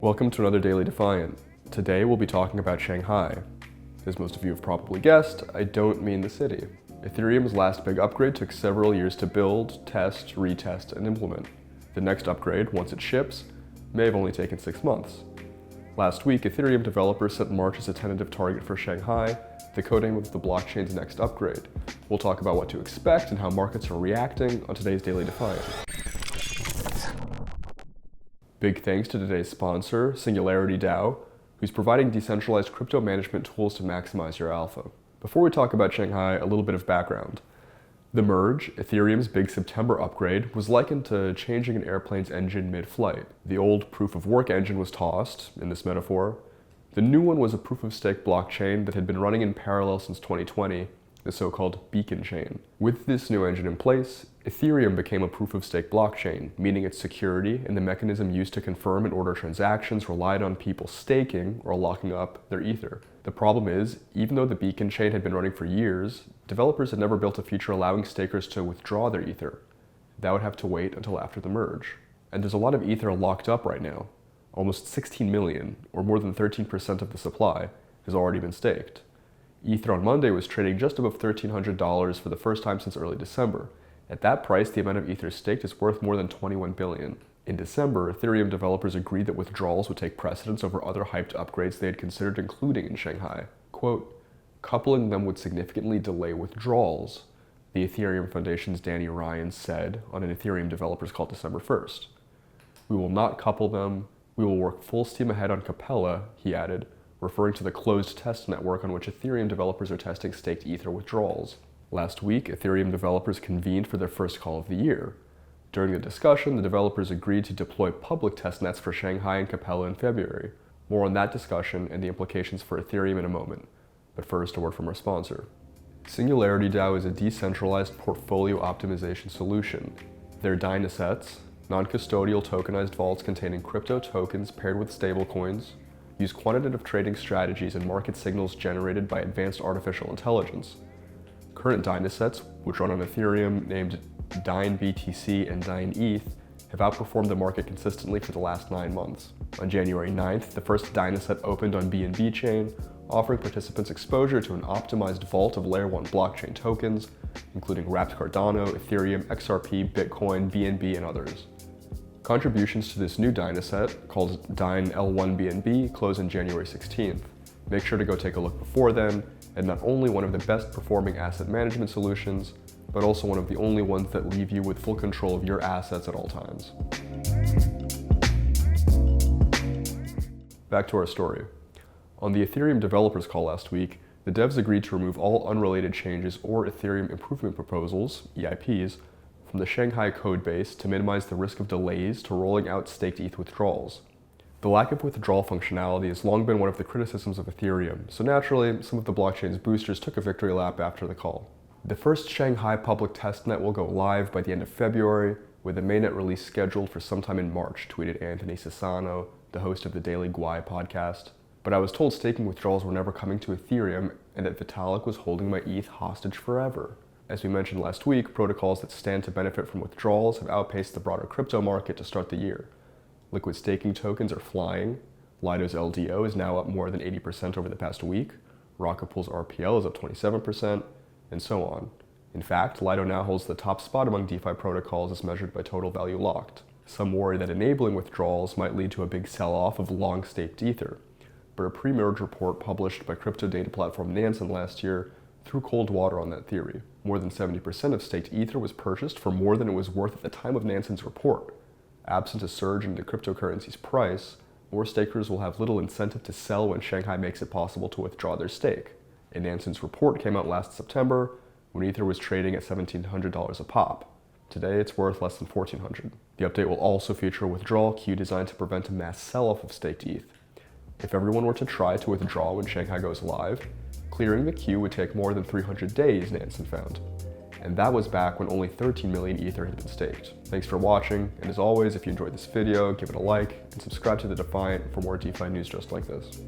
Welcome to another Daily Defiant. Today we'll be talking about Shanghai. As most of you have probably guessed, I don't mean the city. Ethereum's last big upgrade took several years to build, test, retest, and implement. The next upgrade, once it ships, may have only taken 6 months. Last week, Ethereum developers set March as a tentative target for Shanghai, the codename of the blockchain's next upgrade. We'll talk about what to expect and how markets are reacting on today's Daily Defiant. Big thanks to today's sponsor, Singularity DAO, who's providing decentralized crypto management tools to maximize your alpha. Before we talk about Shanghai, a little bit of background. The merge, Ethereum's big September upgrade, was likened to changing an airplane's engine mid-flight. The old proof-of-work engine was tossed, in this metaphor. The new one was a proof-of-stake blockchain that had been running in parallel since 2020, the so-called beacon chain. With this new engine in place, Ethereum became a proof-of-stake blockchain, meaning its security and the mechanism used to confirm and order transactions relied on people staking or locking up their ether. The problem is, even though the beacon chain had been running for years, developers had never built a feature allowing stakers to withdraw their ether. That would have to wait until after the merge. And there's a lot of ether locked up right now. Almost 16 million, or more than 13% of the supply, has already been staked. Ether on Monday was trading just above $1,300 for the first time since early December. At that price, the amount of ether staked is worth more than 21 billion. In December, Ethereum developers agreed that withdrawals would take precedence over other hyped upgrades they had considered including in Shanghai. Quote, coupling them would significantly delay withdrawals, the Ethereum Foundation's Danny Ryan said on an Ethereum developers call December 1st. We will not couple them. We will work full steam ahead on Capella, he added, referring to the closed test network on which Ethereum developers are testing staked ether withdrawals. Last week, Ethereum developers convened for their first call of the year. During the discussion, the developers agreed to deploy public testnets for Shanghai and Capella in February. More on that discussion and the implications for Ethereum in a moment. But first, a word from our sponsor. Singularity DAO is a decentralized portfolio optimization solution. Their Dynasets, non-custodial tokenized vaults containing crypto tokens paired with stablecoins, use quantitative trading strategies and market signals generated by advanced artificial intelligence. Current Dynasets, which run on Ethereum named DynBTC and DynETH, have outperformed the market consistently for the last 9 months. On January 9th, the first Dynaset opened on BNB chain, offering participants exposure to an optimized vault of Layer 1 blockchain tokens, including wrapped Cardano, Ethereum, XRP, Bitcoin, BNB, and others. Contributions to this new Dynaset, called Dyn L1BNB, close on January 16th. Make sure to go take a look before then, and not only one of the best performing asset management solutions, but also one of the only ones that leave you with full control of your assets at all times. Back to our story. On the Ethereum developers call last week, the devs agreed to remove all unrelated changes or Ethereum improvement proposals, EIPs, from the Shanghai codebase to minimize the risk of delays to rolling out staked ETH withdrawals. The lack of withdrawal functionality has long been one of the criticisms of Ethereum, so naturally, some of the blockchain's boosters took a victory lap after the call. The first Shanghai public testnet will go live by the end of February, with the mainnet release scheduled for sometime in March, tweeted Anthony Sassano, the host of the Daily Defiant podcast. But I was told staking withdrawals were never coming to Ethereum and that Vitalik was holding my ETH hostage forever. As we mentioned last week, protocols that stand to benefit from withdrawals have outpaced the broader crypto market to start the year. Liquid staking tokens are flying. Lido's LDO is now up more than 80% over the past week. Rocket Pool's RPL is up 27%, and so on. In fact, Lido now holds the top spot among DeFi protocols as measured by total value locked. Some worry that enabling withdrawals might lead to a big sell-off of long-staked ether. But a pre-merge report published by crypto data platform Nansen last year threw cold water on that theory. More than 70% of staked ether was purchased for more than it was worth at the time of Nansen's report. Absent a surge in the cryptocurrency's price, more stakers will have little incentive to sell when Shanghai makes it possible to withdraw their stake. And Nansen's report came out last September when ether was trading at $1,700 a pop. Today it's worth less than $1,400. The update will also feature a withdrawal queue designed to prevent a mass sell-off of staked ETH. If everyone were to try to withdraw when Shanghai goes live, clearing the queue would take more than 300 days, Nansen found. And that was back when only 13 million ether had been staked. Thanks for watching, and as always, if you enjoyed this video, give it a like, and subscribe to The Defiant for more DeFi news just like this.